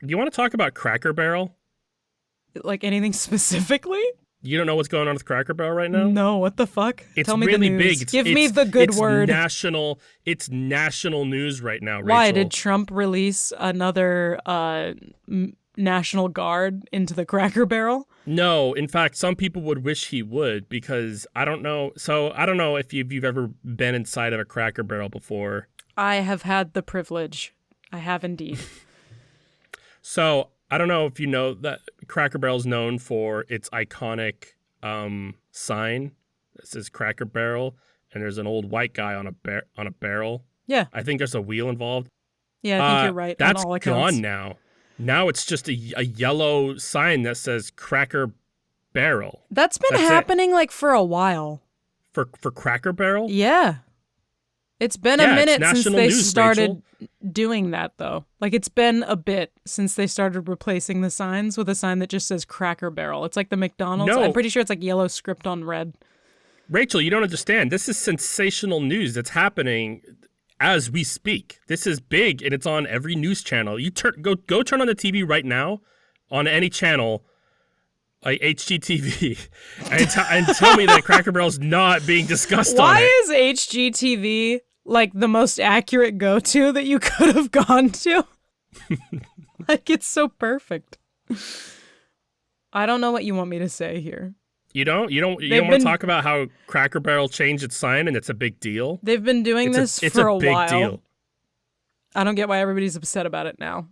Do you want to talk about Cracker Barrel? Like anything specifically? You don't know what's going on with Cracker Barrel right now? No, what the fuck? It's Tell me really the news. big. Give me the good word. It's national news right now, Rachel. Why did Trump release another National Guard into the Cracker Barrel? No, in fact, some people would wish he would because I don't know. So I don't know if you've ever been inside of a Cracker Barrel before. I have had the privilege. I have indeed. So I don't know if you know that Cracker Barrel is known for its iconic sign that says Cracker Barrel, and there's an old white guy on a barrel. Yeah. I think there's a wheel involved. Yeah, I think you're right. That's on all accounts. gone now. Now it's just a yellow sign that says Cracker Barrel. That's happening like for a while. For Cracker Barrel? Yeah. It's been a minute since they news, started doing that, though. Like, it's been a bit since they started replacing the signs with a sign that just says Cracker Barrel. It's like the McDonald's. No. I'm pretty sure it's like yellow script on red. Rachel, you don't understand. This is sensational news that's happening as we speak. This is big, and it's on every news channel. You go turn on the TV right now on any channel, like HGTV, and tell me that Cracker Barrel's not being discussed on it. Why is HGTV like the most accurate go-to that you could have gone to? Like, it's so perfect. I don't know what you want me to say here. You don't want to talk about how Cracker Barrel changed its sign and it's a big deal? They've been doing this for a while. It's a big deal. I don't get why everybody's upset about it now.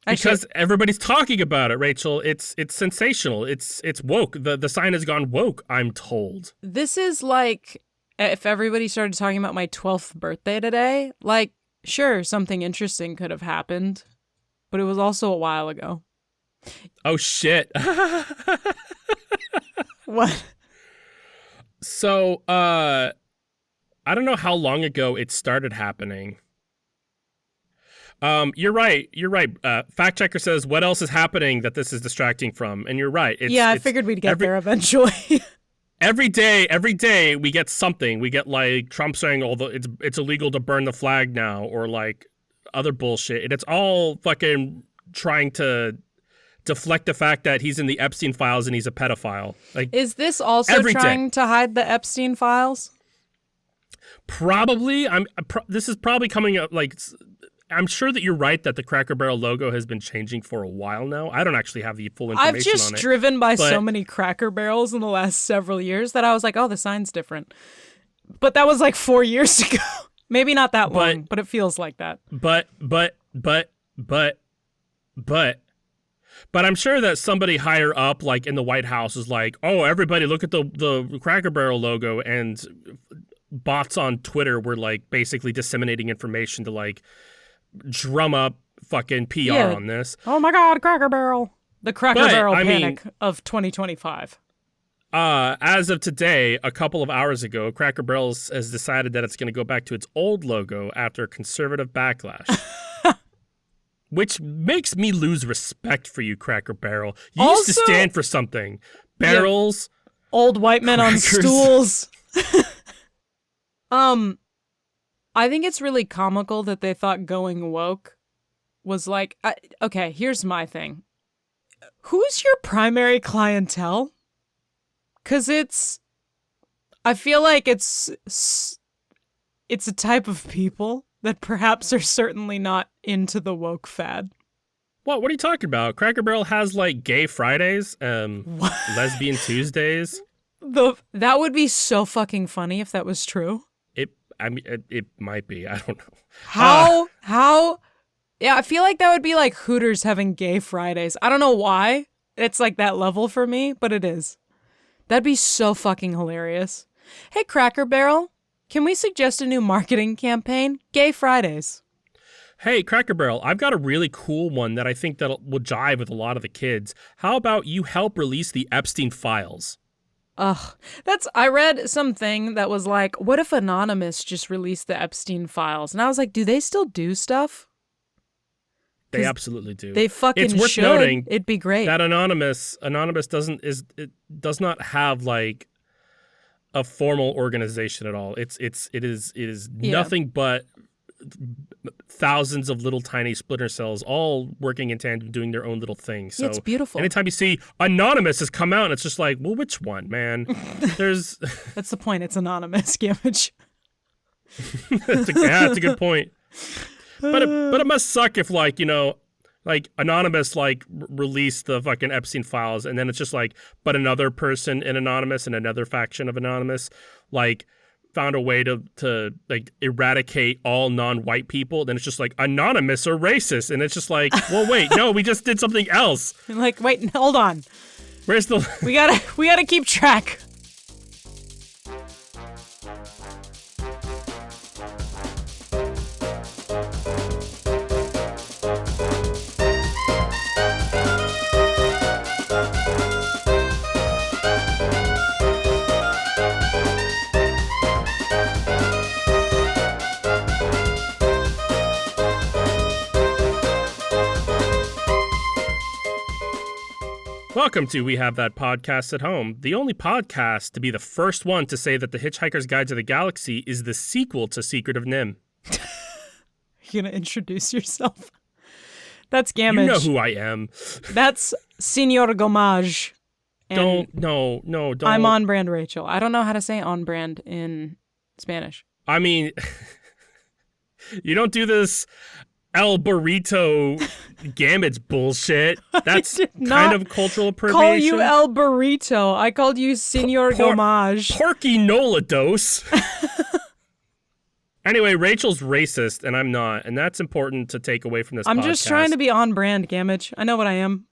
Because everybody's talking about it, Rachel. It's sensational. It's woke. The sign has gone woke, I'm told. This is like if everybody started talking about my 12th birthday today, like, sure, something interesting could have happened, but it was also a while ago. Oh, shit. What? So, I don't know how long ago it started happening. You're right. Fact checker says, what else is happening that this is distracting from? And you're right. I figured we'd get there eventually. Every day we get something. We get like Trump saying, it's illegal to burn the flag now, or like other bullshit. And it's all fucking trying to deflect the fact that he's in the Epstein files and he's a pedophile. Like, is this also trying to hide the Epstein files? Probably. This is probably coming up like. I'm sure that you're right that the Cracker Barrel logo has been changing for a while now. I don't actually have the full information on it. I've just driven by so many Cracker Barrels in the last several years that I was like, oh, the sign's different. But that was like 4 years ago. Maybe not that long, but it feels like that. But I'm sure that somebody higher up, like in the White House, is like, oh, everybody look at the Cracker Barrel logo, and bots on Twitter were like basically disseminating information to like drum up fucking PR on this. Oh my God, Cracker Barrel. The Cracker Barrel panic of 2025. As of today, a couple of hours ago, Cracker Barrel has decided that it's going to go back to its old logo after conservative backlash. Which makes me lose respect for you, Cracker Barrel. You used to stand for something. Barrels. Yeah. Old white men crackers. On stools. I think it's really comical that they thought going woke was like, okay, here's my thing. Who's your primary clientele? Because I feel like it's a type of people that perhaps are certainly not into the woke fad. What are you talking about? Cracker Barrel has like gay Fridays, lesbian Tuesdays. That would be so fucking funny if that was true. It might be. I don't know. How? Yeah, I feel like that would be like Hooters having gay Fridays. I don't know why. It's like that level for me, but it is. That'd be so fucking hilarious. Hey, Cracker Barrel, can we suggest a new marketing campaign? Gay Fridays. Hey, Cracker Barrel, I've got a really cool one that I think that will jive with a lot of the kids. How about you help release the Epstein files? Ugh, I read something that was like, what if Anonymous just released the Epstein files? And I was like, do they still do stuff? They absolutely do. They fucking it's worth should. Noting it'd be great. That Anonymous does not have like a formal organization at all. It is nothing but thousands of little tiny splinter cells all working in tandem, doing their own little thing. So it's beautiful. Anytime you see Anonymous has come out, and it's just like, well, which one, man? There's That's the point. It's anonymous, Gamage. that's a good point. But it must suck if like Anonymous released the fucking Epstein files, and then it's just like, but another person in Anonymous and another faction of Anonymous found a way to eradicate all non-white people. Then it's just like Anonymous are racist, and it's just like, well, wait, no, we just did something else. Like, wait, hold on. Where's the? We gotta keep track. Welcome to We Have That Podcast at Home, the only podcast to be the first one to say that The Hitchhiker's Guide to the Galaxy is the sequel to Secret of Nim. You gonna introduce yourself? That's Gamage. You know who I am. That's Senor Gomage. Don't. I'm on brand Rachel. I don't know how to say on brand in Spanish. I mean, you don't do this El Burrito Gamage bullshit. That's kind of cultural appropriation. Call you El Burrito. I called you Senor Gomage. Porky Nolados. Anyway, Rachel's racist and I'm not, and that's important to take away from this podcast. I'm just trying to be on brand, Gamage. I know what I am.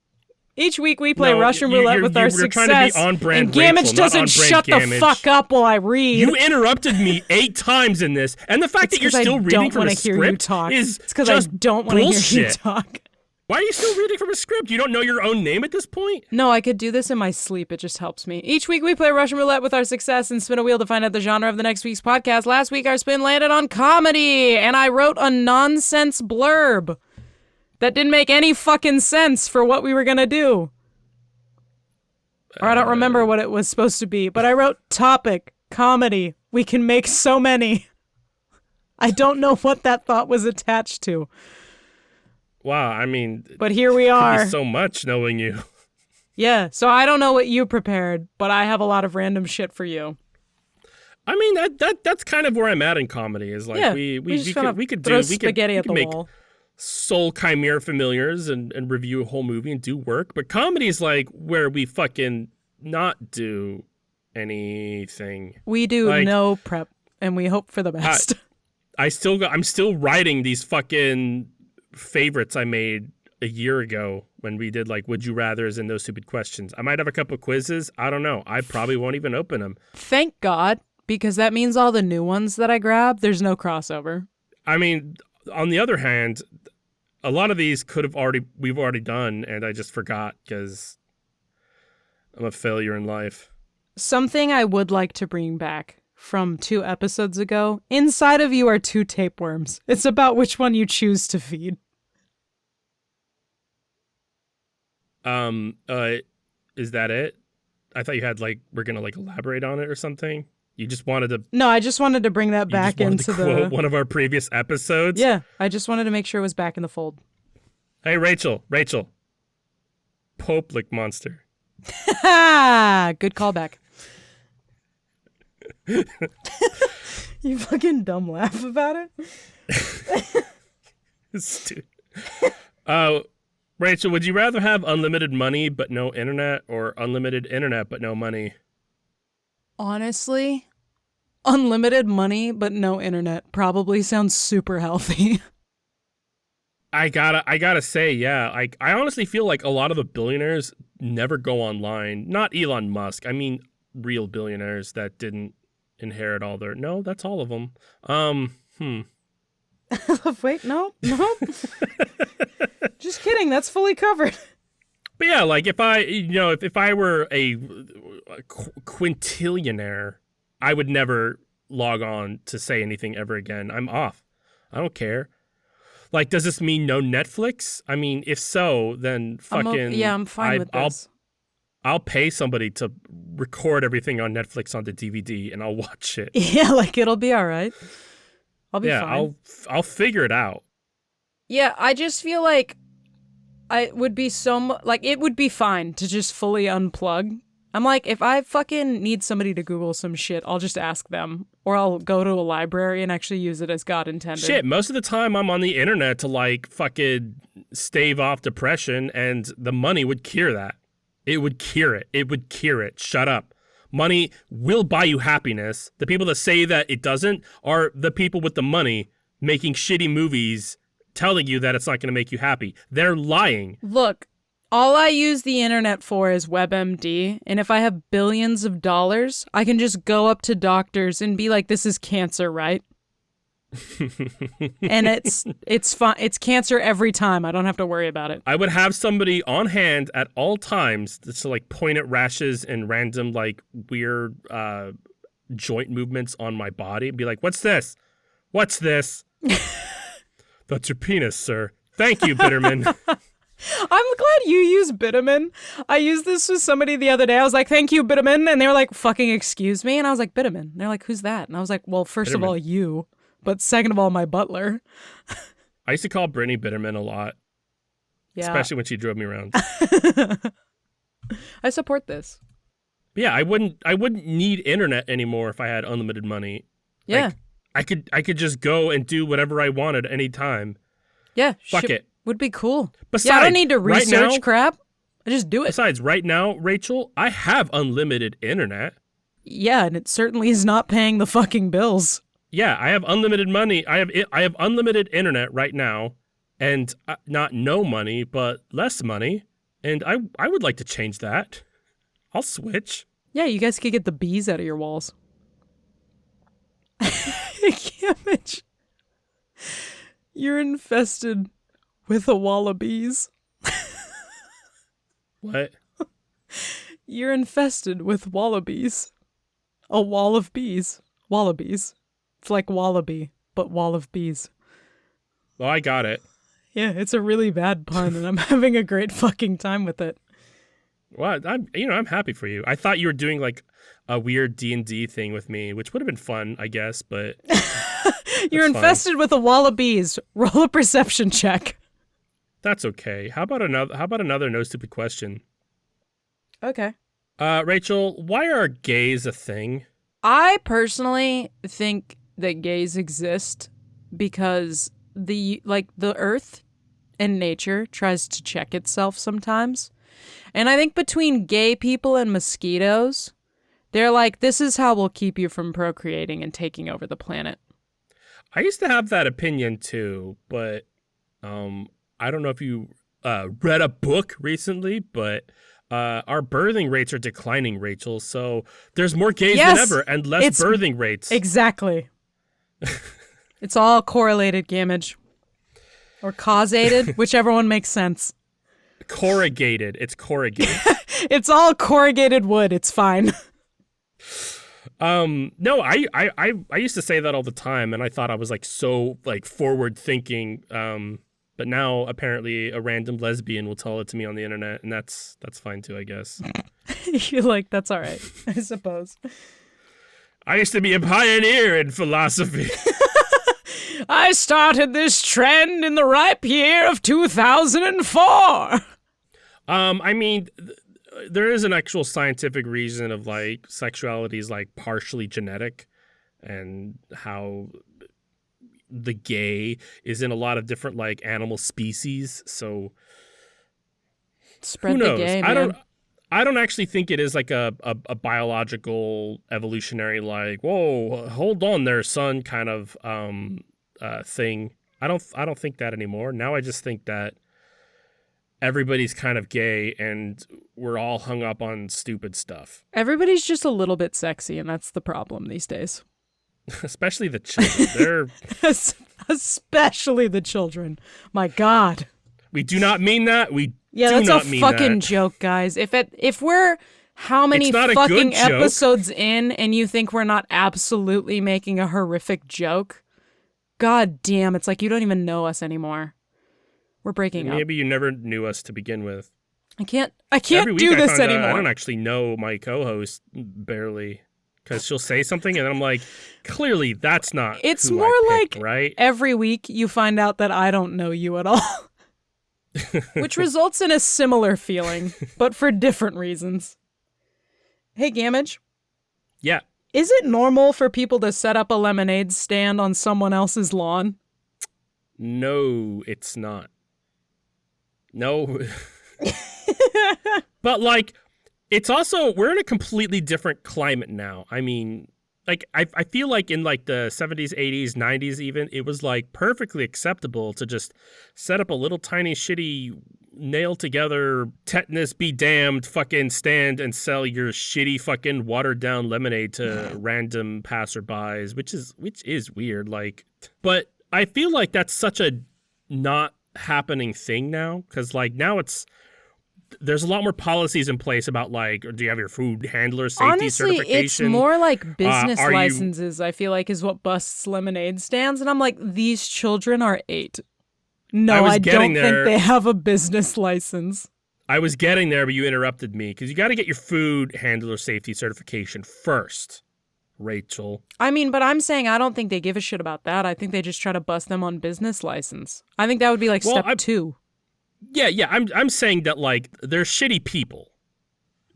Each week we play Russian roulette with our success, trying to be on brand and Gamage Rachel, doesn't shut Gamage. the fuck up while I read. You interrupted me 8 times in this, and the fact that you're still reading from a script is it's because I don't want to hear you talk. Why are you still reading from a script? You don't know your own name at this point? No, I could do this in my sleep. It just helps me. Each week we play Russian roulette with our success and spin a wheel to find out the genre of the next week's podcast. Last week our spin landed on comedy, and I wrote a nonsense blurb that didn't make any fucking sense for what we were going to do. Or I don't remember what it was supposed to be, but I wrote topic, comedy. We can make so many. I don't know what that thought was attached to. Wow, I mean, but here we are. So much knowing you. Yeah, so I don't know what you prepared, but I have a lot of random shit for you. I mean, that's kind of where I'm at in comedy. Is like we could throw spaghetti at the wall. Soul Chimera familiars and review a whole movie and do work, but comedy is like where we fucking not do anything. We do no prep and we hope for the best. I'm still writing these fucking favorites I made a year ago when we did Would You Rathers and those stupid questions. I might have a couple of quizzes. I don't know. I probably won't even open them. Thank God, because that means all the new ones that I grab, there's no crossover. I mean, on the other hand, a lot of these we've already done, and I just forgot because I'm a failure in life. Something I would like to bring back from 2 episodes ago. Inside of you are 2 tapeworms. It's about which one you choose to feed. Is that it? I thought you had we're gonna elaborate on it or something. You just wanted to... No, I just wanted to bring that back into quote one of our previous episodes? Yeah, I just wanted to make sure it was back in the fold. Hey, Rachel. Pope lick monster. Good callback. You fucking dumb laugh about it? Stupid. Rachel, would you rather have unlimited money but no internet, or unlimited internet but no money? Honestly, unlimited money but no internet probably sounds super healthy. I gotta say, yeah. I honestly feel like a lot of the billionaires never go online. Not Elon Musk. I mean, real billionaires that didn't inherit all their... No, that's all of them. Wait, no. Just kidding. That's fully covered. But yeah, if I were a quintillionaire, I would never log on to say anything ever again. I'm off. I don't care. Does this mean no Netflix? I mean, if so, then fucking... I'm fine with this. I'll pay somebody to record everything on Netflix onto DVD, and I'll watch it. Yeah, it'll be all right. I'll be Yeah, fine. I'll figure it out. Yeah, I just feel like it would be it would be fine to just fully unplug. I'm like, if I fucking need somebody to Google some shit, I'll just ask them. Or I'll go to a library and actually use it as God intended. Shit, most of the time I'm on the internet to like fucking stave off depression, and the money would cure that. It would cure it. It would cure it. Shut up. Money will buy you happiness. The people that say that it doesn't are the people with the money making shitty movies telling you that it's not going to make you happy. They're lying. Look, all I use the internet for is WebMD, and if I have billions of dollars, I can just go up to doctors and be like, this is cancer, right? And it's fine. It's cancer every time. I don't have to worry about it. I would have somebody on hand at all times to like point at rashes and random like weird joint movements on my body and be like, what's this? What's this? That's your penis, sir. Thank you, Bitterman. I'm glad you use Bitterman. I used this with somebody the other day. I was like, thank you, Bitterman. And they were like, fucking excuse me. And I was like, Bitterman. And they're like, who's that? And I was like, well, first of all, you. But second of all, my butler. I used to call Brittany Bitterman a lot. Yeah. Especially when she drove me around. I support this. But yeah, I wouldn't need internet anymore if I had unlimited money. Yeah. Like, I could just go and do whatever I wanted anytime. Yeah. Fuck it. Would be cool. Besides, yeah, I don't need to research right now, crap. I just do it. Besides, right now, Rachel, I have unlimited internet. Yeah, and it certainly is not paying the fucking bills. Yeah, I have unlimited money. I have unlimited internet right now, and not no money, but less money. And I would like to change that. I'll switch. Yeah, you guys could get the bees out of your walls. I can't imagine. You're infested with a wall of bees. What? You're infested with wallabies. A wall of bees. Wallabies. It's like wallaby, but wall of bees. Well, I got it. Yeah, it's a really bad pun, and I'm having a great fucking time with it. Well, I'm happy for you. I thought you were doing like a weird D&D thing with me, which would have been fun, I guess, but You're infested with a wall of bees. Roll a perception check. That's okay. How about another no stupid question? Okay. Rachel, why are gays a thing? I personally think that gays exist because the earth and nature tries to check itself sometimes. And I think between gay people and mosquitoes, they're like, this is how we'll keep you from procreating and taking over the planet. I used to have that opinion too, but I don't know if you read a book recently, but our birthing rates are declining, Rachel. So there's more gays than ever and less birthing rates. Exactly. It's all correlated, Gamage. Or causated, whichever one makes sense. Corrugated. It's corrugated. It's all corrugated wood. It's fine. No, I used to say that all the time, and I thought I was like so like forward thinking. But now apparently a random lesbian will tell it to me on the internet, and that's fine too, I guess. You're like, that's all right, I suppose. I used to be a pioneer in philosophy. I started this trend in the ripe year of 2004. I mean, there is an actual scientific reason of like sexuality is like partially genetic, and how the gay is in a lot of different like animal species. So spread who knows? The gay, man. I don't actually think it is like a biological evolutionary like, whoa, hold on there, son, kind of thing. I don't think that anymore. Now I just think that everybody's kind of gay and we're all hung up on stupid stuff. Everybody's just a little bit sexy, and that's the problem these days. Especially the children. They're especially the children. My God. We do not mean that. Yeah, that's a fucking joke, guys. If we're how many fucking episodes in and you think we're not absolutely making a horrific joke, God damn, it's like you don't even know us anymore. We're breaking up. Maybe you never knew us to begin with. I can't do this anymore. I don't actually know my co-host barely. because she'll say something and then I'm like, clearly that's not. It's who more I picked, like right? every week you find out that I don't know you at all, which results in a similar feeling, but for different reasons. Hey, Gamage. Yeah. Is it normal for people to set up a lemonade stand on someone else's lawn? No, it's not. No. But like, it's also, we're in a completely different climate now. I mean, like, I feel like in like the 70s, 80s, 90s even, it was like perfectly acceptable to just set up a little tiny shitty nailed together tetanus be damned fucking stand and sell your shitty fucking watered down lemonade to random passerbys, which is weird. Like, but I feel like that's such a not happening thing now, because like now there's a lot more policies in place about like, do you have your food handler safety certification? Honestly, it's more like business licenses, I feel like, is what busts lemonade stands. And I'm like, these children are 8. No, I don't think they have a business license. I was getting there, but you interrupted me, because you got to get your food handler safety certification first, Rachel. I mean, but I'm saying I don't think they give a shit about that. I think they just try to bust them on business license. I think that would be like step 2. Yeah. I'm saying that like they're shitty people.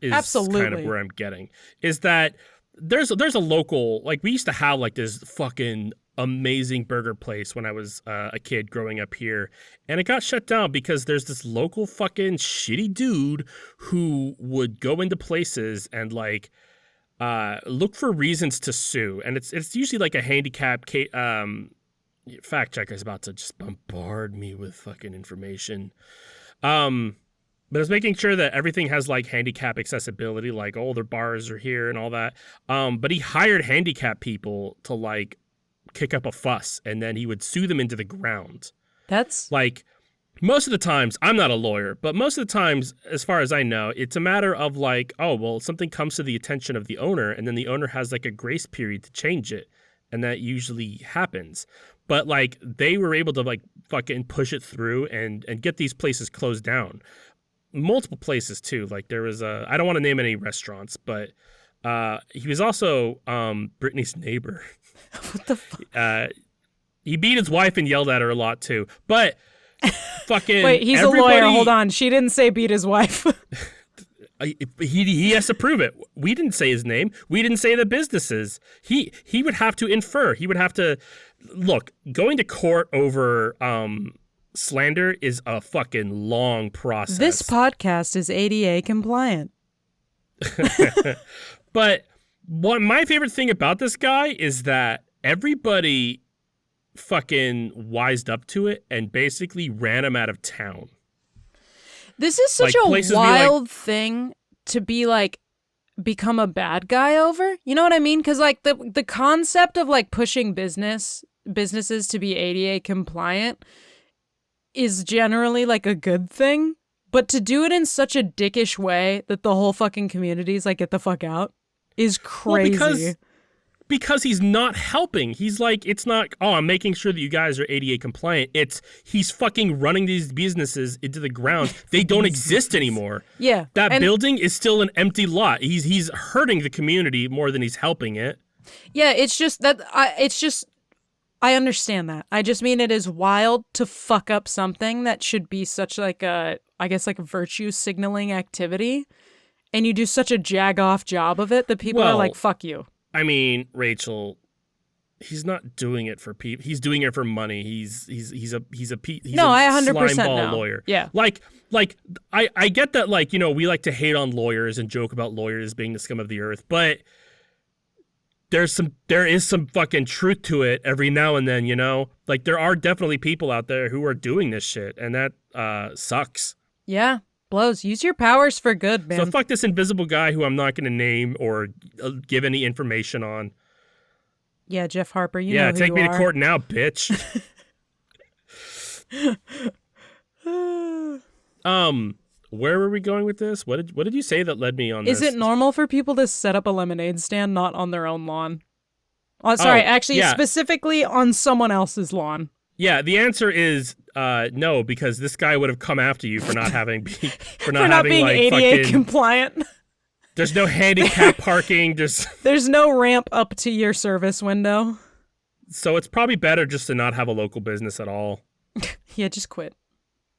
Is Absolutely kind of where I'm getting. Is that there's a local, like we used to have like this fucking amazing burger place when I was a kid growing up here, and it got shut down because there's this local fucking shitty dude who would go into places and like look for reasons to sue, and it's usually like a handicap fact checker is about to just bombard me with fucking information. But it's making sure that everything has like handicap accessibility, like their bars are here and all that. But he hired handicap people to like kick up a fuss, and then he would sue them into the ground. That's like most of the times, I'm not a lawyer, but most of the times, as far as I know, it's a matter of like, oh, well, something comes to the attention of the owner, and then the owner has like a grace period to change it. And that usually happens. But like they were able to like fucking push it through and get these places closed down. Multiple places too. Like there was I don't want to name any restaurants, but he was also Brittany's neighbor. What the fuck? He beat his wife and yelled at her a lot too. But fucking wait, he's a lawyer. Hold on. She didn't say beat his wife. He has to prove it. We didn't say his name. We didn't say the businesses. He would have to infer. He would have to look. Going to court over slander is a fucking long process. This podcast is ADA compliant. But my favorite thing about this guy is that everybody fucking wised up to it and basically ran him out of town. This is such like, a wild thing to be like become a bad guy over. You know what I mean? Because like the concept of like pushing businesses to be ADA compliant is generally like a good thing, but to do it in such a dickish way that the whole fucking community is like, get the fuck out, is crazy. Well, because he's not helping. He's like, it's not, I'm making sure that you guys are ADA compliant. He's fucking running these businesses into the ground. They don't exist anymore. Yeah. That building is still an empty lot. He's hurting the community more than he's helping it. Yeah, it's just that I understand that. I just mean it is wild to fuck up something that should be such like a, I guess like a virtue signaling activity, and you do such a jag-off job of it that people are like, fuck you. I mean, Rachel, he's not doing it for people. He's doing it for money. He's a no, I 100% slime ball know. lawyer. Yeah. Like I get that, like, you know, we like to hate on lawyers and joke about lawyers being the scum of the earth, but there is some fucking truth to it every now and then, you know? Like there are definitely people out there who are doing this shit, and that sucks. Yeah. Blows. Use your powers for good, man. So fuck this invisible guy who I'm not going to name or give any information on. Yeah, Jeff Harper, you know who take you me are. to court now, bitch. Where were we going with this? What did you say that led me on this? Is it normal for people to set up a lemonade stand not on their own lawn? Specifically on someone else's lawn. Yeah, the answer is no, because this guy would have come after you for not having being ADA compliant. There's no handicap parking. There's no ramp up to your service window. So it's probably better just to not have a local business at all. Yeah, just quit.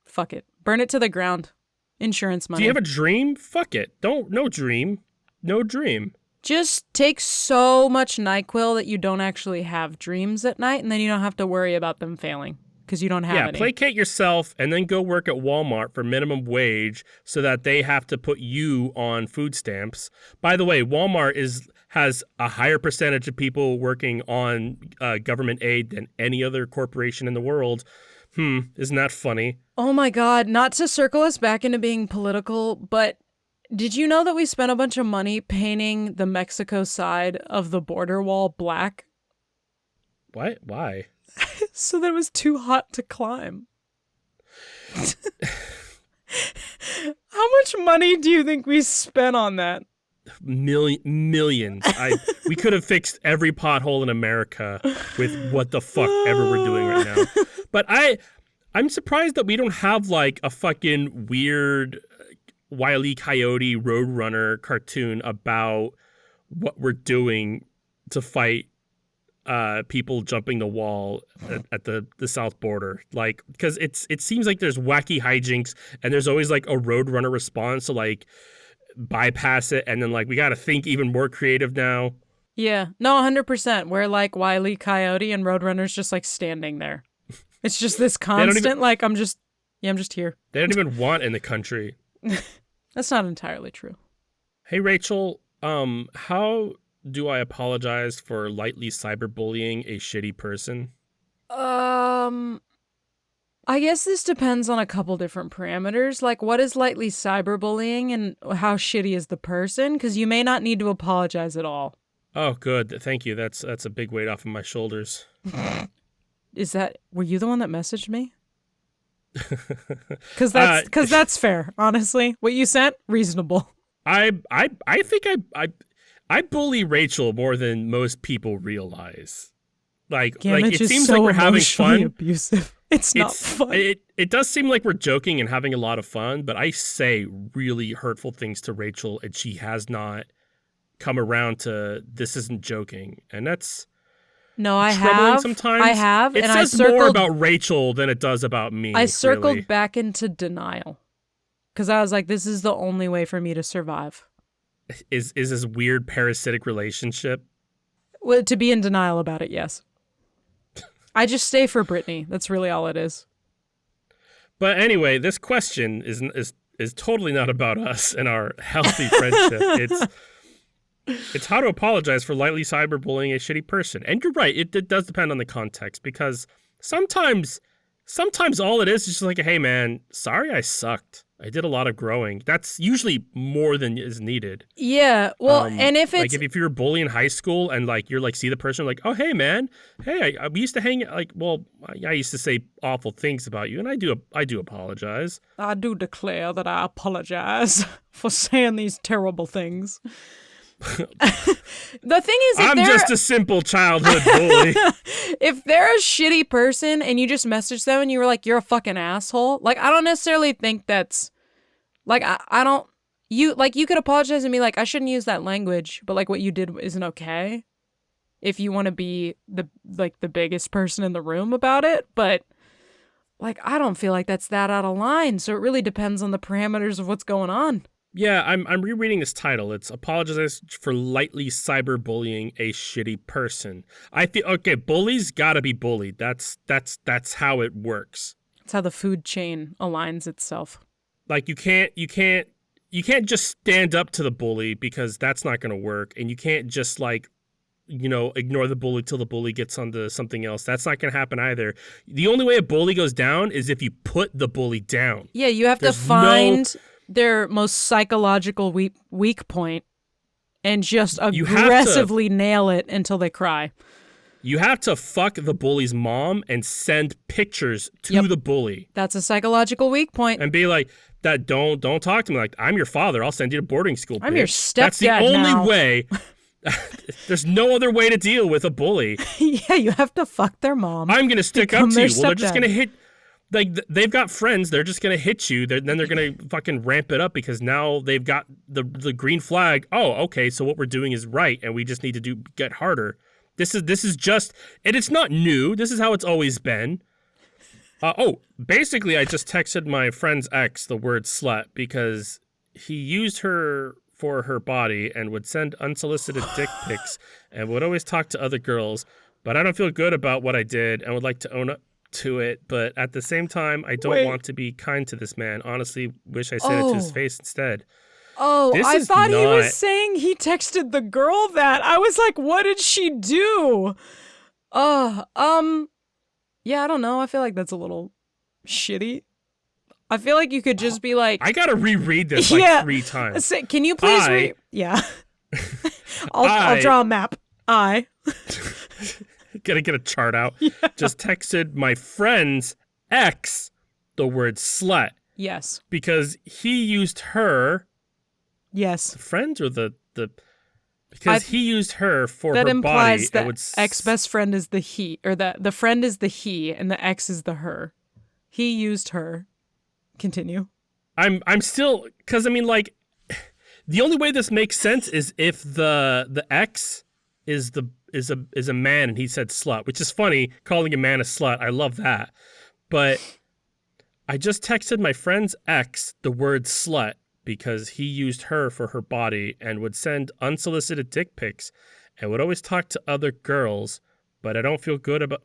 Fuck it. Burn it to the ground. Insurance money. Do you have a dream? Fuck it. No dream. No dream. Just take so much NyQuil that you don't actually have dreams at night, and then you don't have to worry about them failing because you don't have any. Placate yourself and then go work at Walmart for minimum wage so that they have to put you on food stamps. By the way, Walmart has a higher percentage of people working on government aid than any other corporation in the world. Isn't that funny? Oh my God, not to circle us back into being political, but did you know that we spent a bunch of money painting the Mexico side of the border wall black? What? Why? So that it was too hot to climb. How much money do you think we spent on that? Millions. We could have fixed every pothole in America with what the fuck ever we're doing right now. But I'm surprised that we don't have like a fucking weird Wile E. Coyote Roadrunner cartoon about what we're doing to fight people jumping the wall at the south border. Like, because it seems like there's wacky hijinks and there's always like a Roadrunner response to like bypass it, and then like we got to think even more creative now. Yeah, no, 100%. Where like Wile E. Coyote and Roadrunner's just like standing there. It's just this constant like I'm just here. They don't even want in the country. That's not entirely true. Hey Rachel, how do I apologize for lightly cyberbullying a shitty person? I guess this depends on a couple different parameters. Like, what is lightly cyberbullying and how shitty is the person? Because you may not need to apologize at all. Oh, good. Thank you. That's a big weight off of my shoulders. Were you the one that messaged me? Because that's fair, honestly. What you sent, reasonable. I think I bully Rachel more than most people realize. Like it seems like we're having fun. Abusive. It's not fun. It does seem like we're joking and having a lot of fun, but I say really hurtful things to Rachel, and she has not come around to this isn't joking, and that's troubling sometimes. I have. It says more about Rachel than it does about me. I circled back into denial because I was like, this is the only way for me to survive. Is this weird parasitic relationship? Well, to be in denial about it, yes. I just stay for Brittany. That's really all it is. But anyway, this question is totally not about us and our healthy friendship. It's how to apologize for lightly cyberbullying a shitty person. And you're right, it does depend on the context, because sometimes all it is just like, hey man, sorry I sucked. I did a lot of growing. That's usually more than is needed. Yeah, well, and if it's... Like, if you're a bully in high school and, like, you're, like, see the person, like, oh, hey, man. Hey, we used to hang... Like, well, I used to say awful things about you, and I do apologize. I do declare that I apologize for saying these terrible things. The thing is, I'm just a simple childhood bully. If they're a shitty person and you just message them and you were like, you're a fucking asshole, like, I don't necessarily think that's, like, I don't, you could apologize and be like, I shouldn't use that language, but, like, what you did isn't okay if you want to be the biggest person in the room about it, but, like, I don't feel like that's that out of line, so it really depends on the parameters of what's going on. Yeah, I'm rereading this title. It's apologize for lightly cyberbullying a shitty person. I feel okay. Bullies gotta be bullied. That's how it works. That's how the food chain aligns itself. Like you can't just stand up to the bully, because that's not gonna work, and you can't just ignore the bully till the bully gets onto something else. That's not gonna happen either. The only way a bully goes down is if you put the bully down. Yeah, you have to find their most psychological weak point and just aggressively nail it until they cry. You have to fuck the bully's mom and send pictures to the bully. That's a psychological weak point. And be like, that don't talk to me like, I'm your father. I'll send you to boarding school. I'm your stepdad. That's the only way. There's no other way to deal with a bully. Yeah, you have to fuck their mom. I'm going to stick up to you. Well, they're just going to hit like they've got friends. They're just gonna hit you. Then they're gonna fucking ramp it up because now they've got the green flag. Oh, okay. So what we're doing is right, and we just need to get harder. This is just, and it's not new. This is how it's always been. Basically, I just texted my friend's ex the word slut because he used her for her body and would send unsolicited dick pics and would always talk to other girls. But I don't feel good about what I did and would like to own up to it. But at the same time, I don't want to be kind to this man. Honestly, wish I said it to his face instead. Oh, I thought he was saying he texted the girl that. I was like, what did she do? Yeah, I don't know. I feel like that's a little shitty. I feel like you could just be like... I gotta reread this like 3 times. Can you please read... Yeah. I'll draw a map. Gotta get a chart out. Yeah. Just texted my friend's ex the word slut. Yes. Because he used her... Yes. The friend or the because he used her for that her implies body. That ex-best friend is the he, or the friend is the he, and the ex is the her. He used her. Continue. I'm still, because I mean, like, the only way this makes sense is if the ex is a man and he said slut, which is funny, calling a man a slut. I love that. But I just texted my friend's ex the word slut because he used her for her body and would send unsolicited dick pics and would always talk to other girls, but I don't feel good about...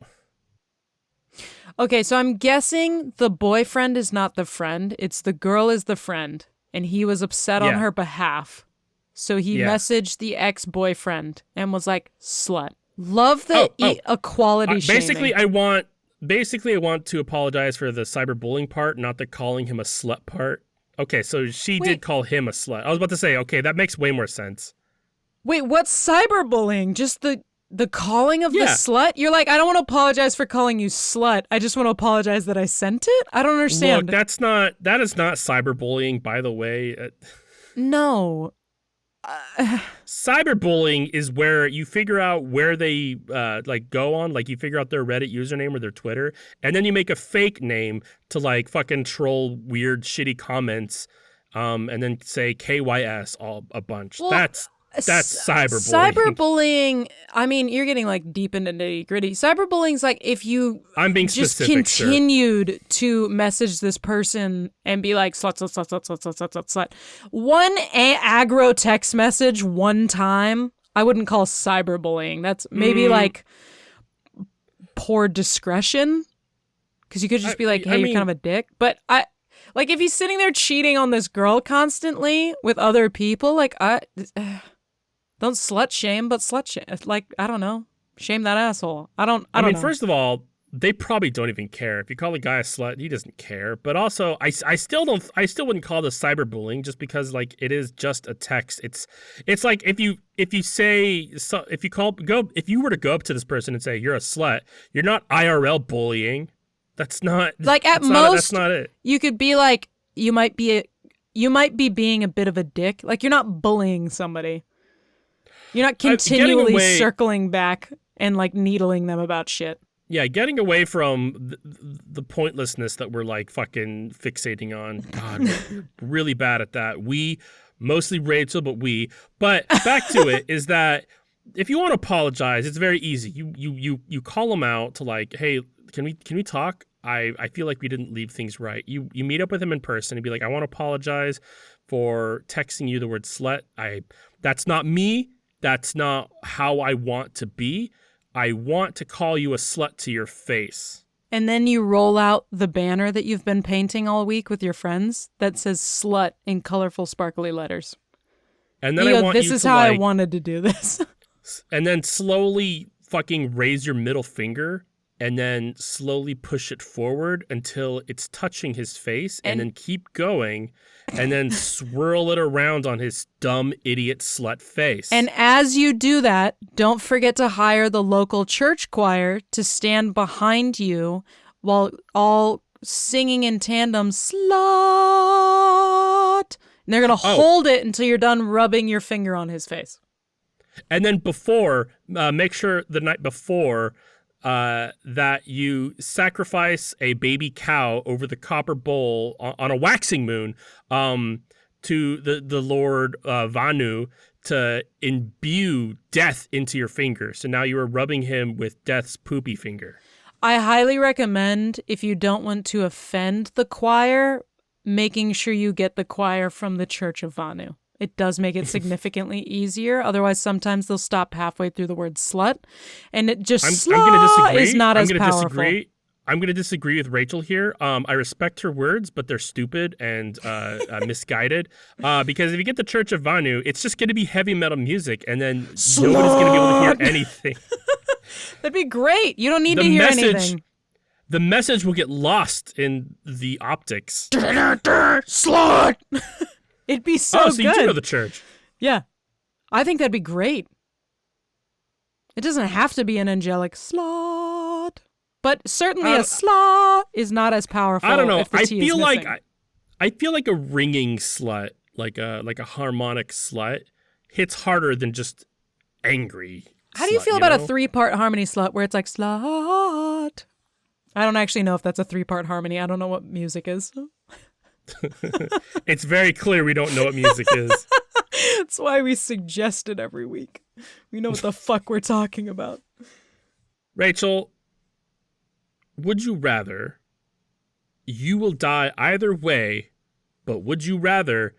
Okay, so I'm guessing the boyfriend is not the friend. It's the girl is the friend, and he was upset on her behalf. So he messaged the ex-boyfriend and was like, slut. Love the equality shaming. Basically, I want to apologize for the cyberbullying part, not the calling him a slut part. Okay, so she did call him a slut. I was about to say, okay, that makes way more sense. Wait, what's cyberbullying? Just the calling of the slut? You're like, I don't want to apologize for calling you slut. I just want to apologize that I sent it? I don't understand. Look, that is not cyberbullying, by the way. No. Cyberbullying is where you figure out where they go on, like you figure out their Reddit username or their Twitter, and then you make a fake name to like fucking troll weird shitty comments, and then say KYS all a bunch. Well, that's cyberbullying. Cyberbullying, I mean, you're getting like deep into nitty gritty. Cyberbullying's like if you just continued to message this person and be like, slut, slut, slut, slut, slut, slut, slut, slut, slut. One aggro text message one time, I wouldn't call cyberbullying. That's maybe like poor discretion. Because you could just be like, hey, you're kind of a dick. But like if he's sitting there cheating on this girl constantly with other people, like don't slut shame, but slut shame. Like, I don't know. Shame that asshole. I mean, know. First of all, they probably don't even care. If you call a guy a slut, he doesn't care. But also, I still wouldn't call this cyberbullying just because like it is just a text. It's like if you were to go up to this person and say you're a slut, you're not IRL bullying. That's not like at most. That's not it. You could be like you might be being a bit of a dick. Like you're not bullying somebody. You're not continually circling back and like needling them about shit. Yeah, getting away from the pointlessness that we're like fucking fixating on. God, we're really bad at that. We, mostly Rachel, but back to it is that if you want to apologize, it's very easy. You call them out to like, hey, can we talk? I feel like we didn't leave things right. You meet up with him in person and be like, I want to apologize for texting you the word slut. That's not me. That's not how I want to be. I want to call you a slut to your face. And then you roll out the banner that you've been painting all week with your friends that says slut in colorful, sparkly letters. And then this is how I wanted to do this. And then slowly fucking raise your middle finger and then slowly push it forward until it's touching his face and then keep going and then swirl it around on his dumb idiot slut face. And as you do that, don't forget to hire the local church choir to stand behind you while all singing in tandem, slut. And they're going to hold it until you're done rubbing your finger on his face. And then make sure the night before that you sacrifice a baby cow over the copper bowl on a waxing moon to the Lord Vanu to imbue death into your finger. So now you are rubbing him with death's poopy finger. I highly recommend, if you don't want to offend the choir, making sure you get the choir from the Church of Vanu. It does make it significantly easier. Otherwise, sometimes they'll stop halfway through the word slut, and it just I'm gonna disagree. is not as powerful. Disagree. I'm going to disagree with Rachel here. I respect her words, but they're stupid and misguided. Because if you get the Church of Vanu, it's just going to be heavy metal music, and then nobody's going to be able to hear anything. That'd be great. You don't need to hear anything. The message will get lost in the optics. Slut! It'd be so good. So you do know the church. Yeah. I think that'd be great. It doesn't have to be an angelic slut. But certainly a slut is not as powerful. I don't know. I feel like a ringing slut, like a harmonic slut, hits harder than just angry. How do you feel about a 3-part harmony slut where it's like slut? I don't actually know if that's a 3-part harmony. I don't know what music is. It's very clear we don't know what music is. That's why we suggest it every week. We know what the fuck we're talking about. Rachel, would you rather, you will die either way, but would you rather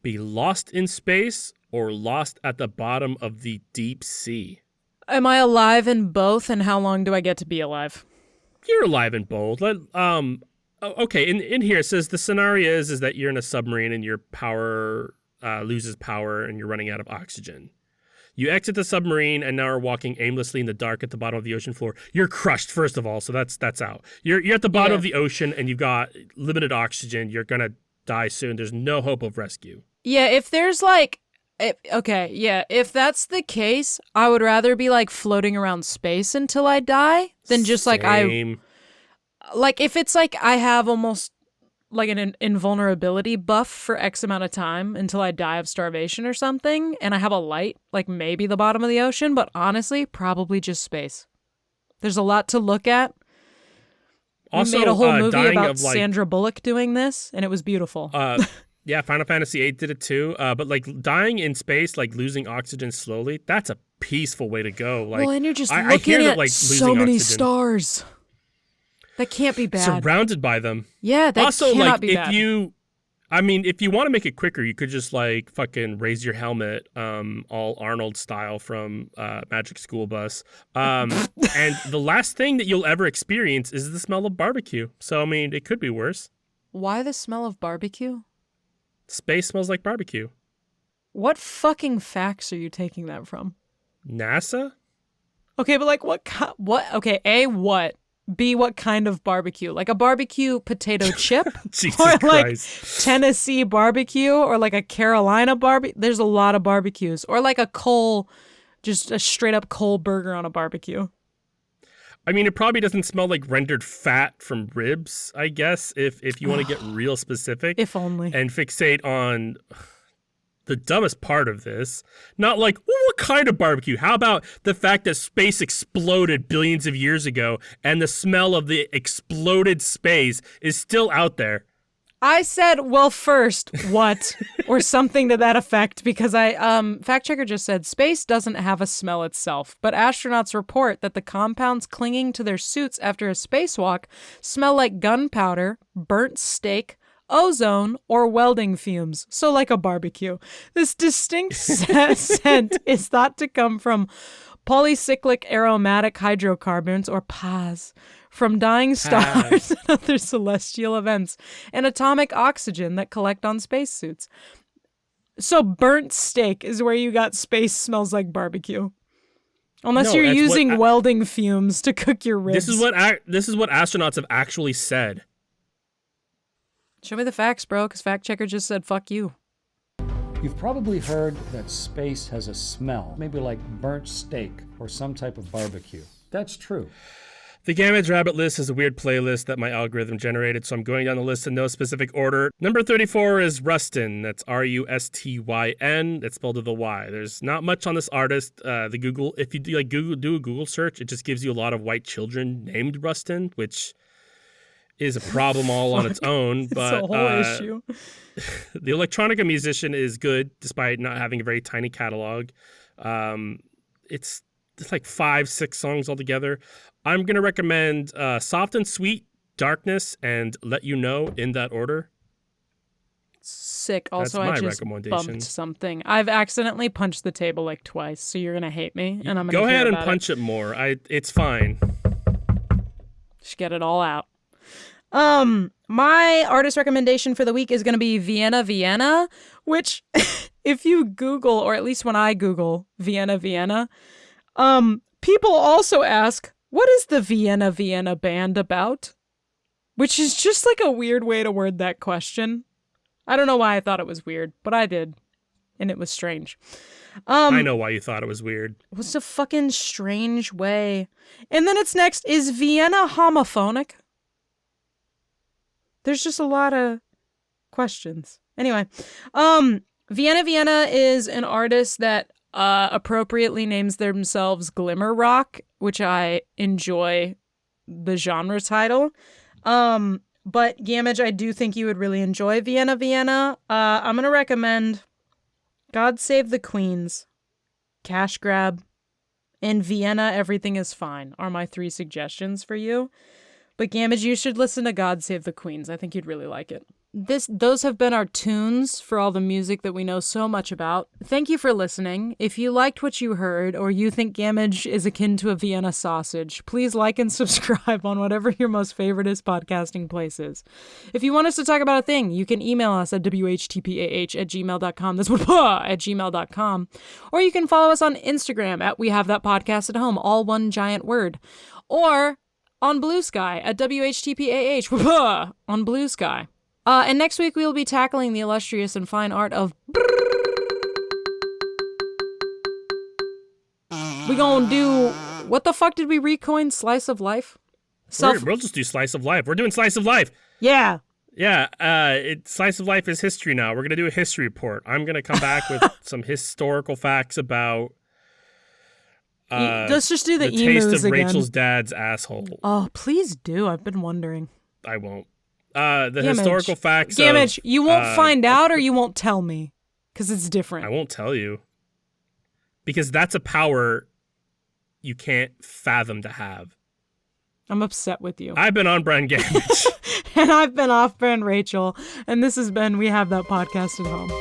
be lost in space or lost at the bottom of the deep sea? Am I alive in both, and how long do I get to be alive? You're alive in both. Okay, in here it says the scenario is that you're in a submarine and your power loses power and you're running out of oxygen. You exit the submarine and now are walking aimlessly in the dark at the bottom of the ocean floor. You're crushed, first of all, so that's out. You're at the bottom of the ocean and you've got limited oxygen. You're gonna die soon. There's no hope of rescue. Yeah, if there's if that's the case, I would rather be like floating around space until I die than just like if it's like I have almost like an invulnerability buff for X amount of time until I die of starvation or something, and I have a light, like maybe the bottom of the ocean, but honestly, probably just space. There's a lot to look at. Also, we made a whole movie about Sandra Bullock doing this, and it was beautiful. Yeah, Final Fantasy VIII did it too. But like dying in space, like losing oxygen slowly, that's a peaceful way to go. Like, well, and you're just looking at so many stars. That can't be bad. Surrounded by them. Yeah, that also, cannot be bad. If you want to make it quicker, you could just like fucking raise your helmet, all Arnold style from Magic School Bus. And the last thing that you'll ever experience is the smell of barbecue. So, I mean, it could be worse. Why the smell of barbecue? Space smells like barbecue. What fucking facts are you taking that from? NASA? Okay, but like what? Okay, A, what? B, what kind of barbecue? Like a barbecue potato chip? Jesus or like Christ. Tennessee barbecue? Or like a Carolina barbecue? There's a lot of barbecues. Or like just a straight up coal burger on a barbecue. I mean, it probably doesn't smell like rendered fat from ribs, I guess, if you want to get real specific. If only. And fixate on the dumbest part of this. Not like, well, what kind of barbecue? How about the fact that space exploded billions of years ago and the smell of the exploded space is still out there? I said, well, first, what? Or something to that effect, because fact checker just said space doesn't have a smell itself, but astronauts report that the compounds clinging to their suits after a spacewalk smell like gunpowder, burnt steak, ozone, or welding fumes, so like a barbecue. This distinct scent is thought to come from polycyclic aromatic hydrocarbons, or PAHs, from dying stars and other celestial events, and atomic oxygen that collect on spacesuits. So burnt steak is where you got space smells like barbecue. Unless you're using welding fumes to cook your ribs. This is what astronauts have actually said. Show me the facts, bro, because fact checker just said fuck you. You've probably heard that space has a smell, maybe like burnt steak or some type of barbecue. That's true. The Gamage Rabbit list is a weird playlist that my algorithm generated, so I'm going down the list in no specific order. Number 34 is Rustin. That's Rustyn. It's spelled with a Y. There's not much on this artist. If you do a Google search, it just gives you a lot of white children named Rustin, which is a problem all on its own. But it's a whole issue. The electronica musician is good, despite not having a very tiny catalog. It's like 5-6 songs altogether. I'm going to recommend Soft and Sweet, Darkness, and Let You Know in that order. Sick. Also, That's my I just recommendation. bumped something. I've accidentally punched the table like twice, so you're going to hate me, and I'm going to go ahead and about punch it more. It's fine. Just get it all out. My artist recommendation for the week is going to be Vienna, which if you Google, or at least when I Google Vienna, people also ask, what is the Vienna band about? Which is just like a weird way to word that question. I don't know why I thought it was weird, but I did. And it was strange. I know why you thought it was weird. It was a fucking strange way. And then it's next, is Vienna homophonic? There's just a lot of questions. Anyway, Vienna is an artist that appropriately names themselves Glimmer Rock, which I enjoy the genre title. But Gamage, I do think you would really enjoy Vienna. I'm going to recommend God Save the Queens, Cash Grab, and Vienna, Everything is Fine are my 3 suggestions for you. But Gamage, you should listen to God Save the Queens. I think you'd really like it. Those have been our tunes for all the music that we know so much about. Thank you for listening. If you liked what you heard, or you think Gamage is akin to a Vienna sausage, please like and subscribe on whatever your most favoriteest podcasting place is. If you want us to talk about a thing, you can email us at whtpah@gmail.com. That's what at gmail.com. Or you can follow us on Instagram at We Have That Podcast at Home, all one giant word. Or on Blue Sky at WHTPAH on Blue Sky. And next week we will be tackling the illustrious and fine art of we gonna do, what the fuck did we recoin? Slice of life? We'll just do Slice of Life. We're doing Slice of Life. Yeah. Yeah, Slice of Life is history now. We're going to do a history report. I'm going to come back with some historical facts about let's just do the taste emus of again. Rachel's dad's asshole. Oh, please do. I've been wondering. I won't. The Gamage. historical facts Gamage, of, you won't find out, or you won't tell me, because it's different. I won't tell you. Because that's a power you can't fathom to have. I'm upset with you. I've been on Brand Gamage. And I've been off-brand Rachel, and this has been We Have That Podcast at Home.